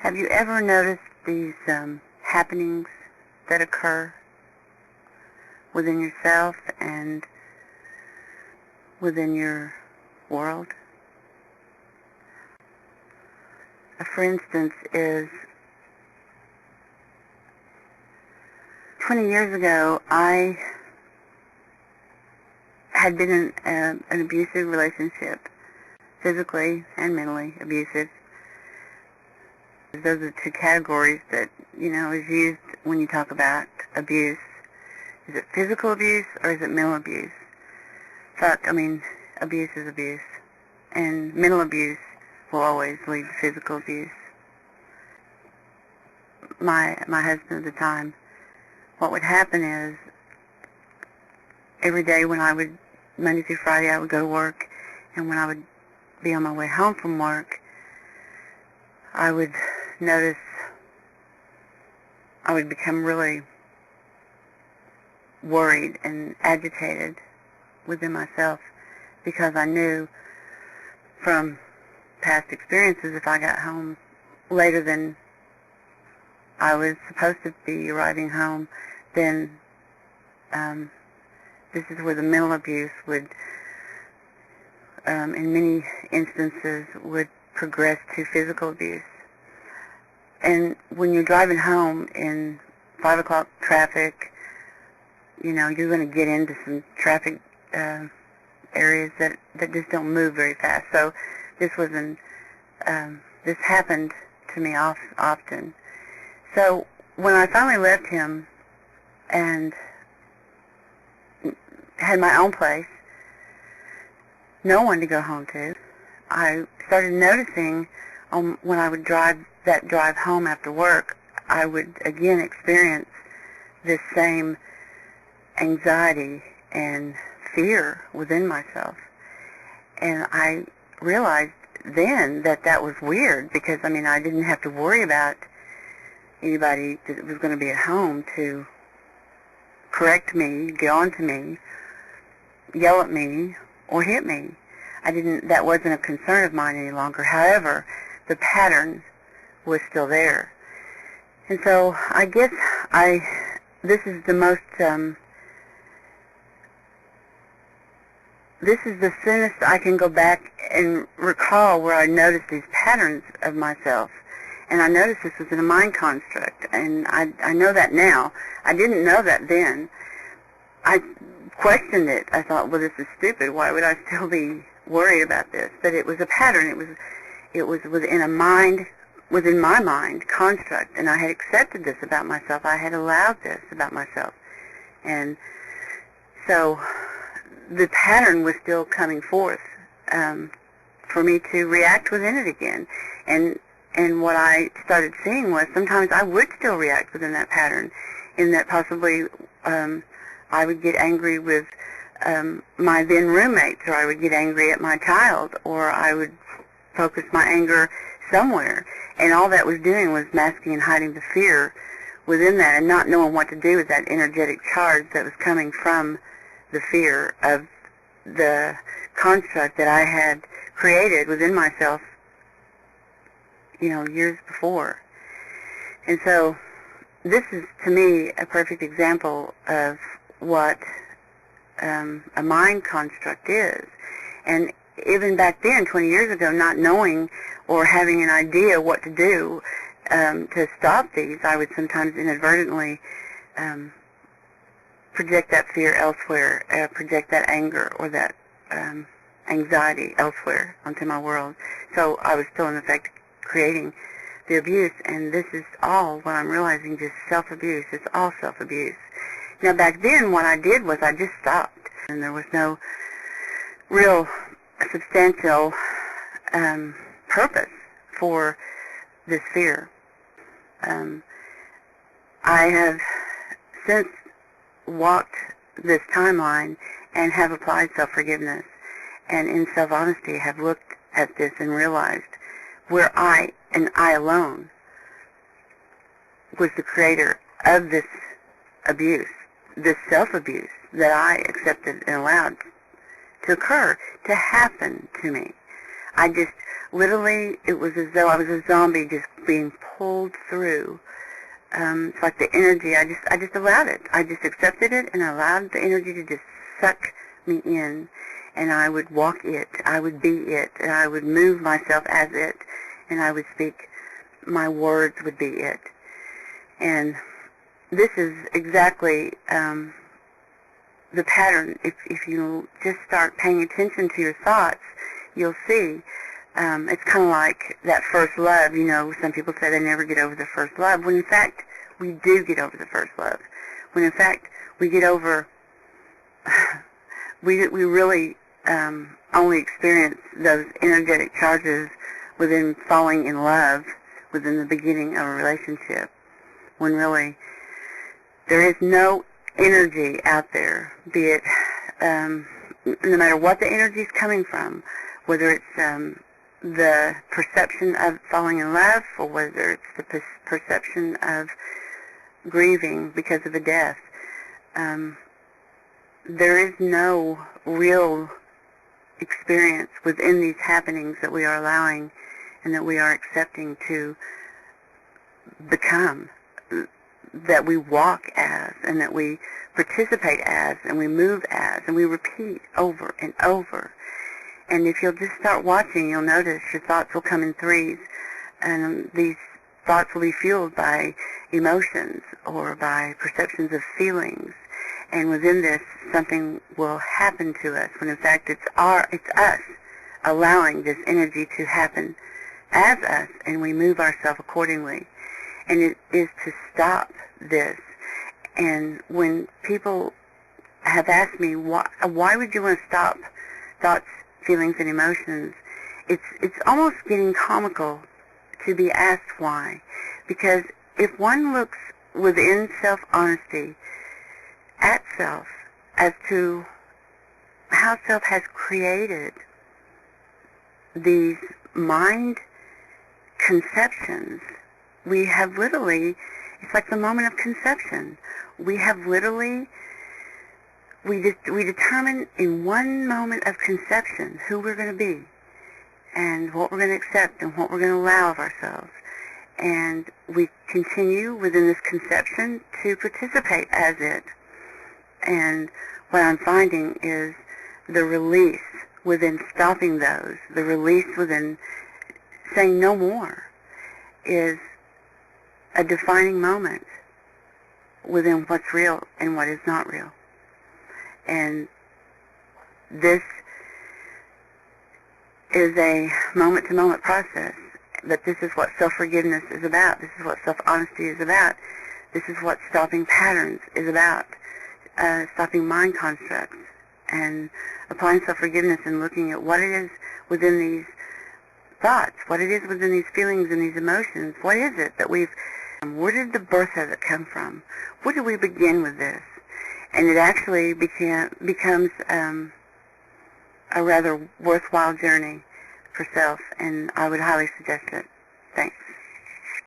Have you ever noticed these happenings that occur within yourself and within your world? For instance, is 20 years ago, I had been in an abusive relationship, physically and mentally abusive. Those are two categories that, is used when you talk about abuse. Is it physical abuse or is it mental abuse? Abuse is abuse. And mental abuse will always lead to physical abuse. My husband at the time, what would happen is every day Monday through Friday, I would go to work, and when I would be on my way home from work, I would notice I would become really worried and agitated within myself because I knew from past experiences if I got home later than I was supposed to be arriving home, then this is where the mental abuse would, in many instances, would progress to physical abuse. And when you're driving home in 5 o'clock traffic, you're going to get into some traffic areas that just don't move very fast. So this happened to me often. So when I finally left him and had my own place, no one to go home to, I started noticing when I would drive home after work, I would again experience this same anxiety and fear within myself. And I realized then that was weird because, I didn't have to worry about anybody that was going to be at home to correct me, get on to me, yell at me, or hit me. That wasn't a concern of mine any longer. However, the pattern was still there. And so I guess this is the most, this is the soonest I can go back and recall where I noticed these patterns of myself. And I noticed this was in a mind construct, and I know that now. I didn't know that then. I questioned it. I thought, well, this is stupid. Why would I still be worried about this? But it was a pattern. It was within my mind construct, and I had accepted this about myself. I had allowed this about myself. And so the pattern was still coming forth for me to react within it again. And what I started seeing was sometimes I would still react within that pattern, in that possibly I would get angry with my then roommates, or I would get angry at my child, or I would focus my anger somewhere. And all that was doing was masking and hiding the fear within that, and not knowing what to do with that energetic charge that was coming from the fear of the construct that I had created within myself, years before. And so this is, to me, a perfect example of what a mind construct is. And even back then, 20 years ago, not knowing or having an idea what to do to stop these, I would sometimes inadvertently project that fear elsewhere, project that anger or that anxiety elsewhere onto my world. So I was still, in effect, creating the abuse, and this is all what I'm realizing, just self-abuse. It's all self-abuse. Now, back then, what I did was I just stopped, and there was no real substantial purpose for this fear. I have since walked this timeline and have applied self-forgiveness, and in self-honesty have looked at this and realized where I, and I alone, was the creator of this abuse, this self-abuse that I accepted and allowed to occur, to happen to me. I just, literally, it was as though I was a zombie just being pulled through. It's like the energy, I just allowed it. I just accepted it and allowed the energy to just suck me in. And I would walk it, I would be it, and I would move myself as it, and I would speak, my words would be it. And this is exactly the pattern. If you just start paying attention to your thoughts, you'll see. It's kind of like that first love. You know, some people say they never get over the first love, when in fact we do get over the first love. When in fact we get over, we really only experience those energetic charges within falling in love, within the beginning of a relationship, when really there is no energy out there, be it no matter what the energy is coming from, whether it's the perception of falling in love or whether it's the perception of grieving because of a death. There is no real experience within these happenings that we are allowing and that we are accepting to become, that we walk as and that we participate as and we move as and we repeat over and over. And if you'll just start watching, you'll notice your thoughts will come in threes, and these thoughts will be fueled by emotions or by perceptions of feelings. And within this, something will happen to us when in fact it's us allowing this energy to happen as us, and we move ourselves accordingly. And it is to stop this. And when people have asked me, why would you want to stop thoughts, feelings, and emotions, it's almost getting comical to be asked why. Because if one looks within self-honesty at self as to how self has created these mind conceptions, we have literally, it's like the moment of conception. We have literally, we determine in one moment of conception who we're going to be and what we're going to accept and what we're going to allow of ourselves. And we continue within this conception to participate as it. And what I'm finding is the release within stopping those, the release within saying no more, is a defining moment within what's real and what is not real. And this is a moment-to-moment process, but this is what self-forgiveness is about. This is what self-honesty is about. This is what stopping patterns is about, stopping mind constructs and applying self-forgiveness and looking at what it is within these thoughts, what it is within these feelings and these emotions. What is it that where did the birth of it come from? Where did we begin with this? And it actually becomes a rather worthwhile journey for self, and I would highly suggest it. Thanks.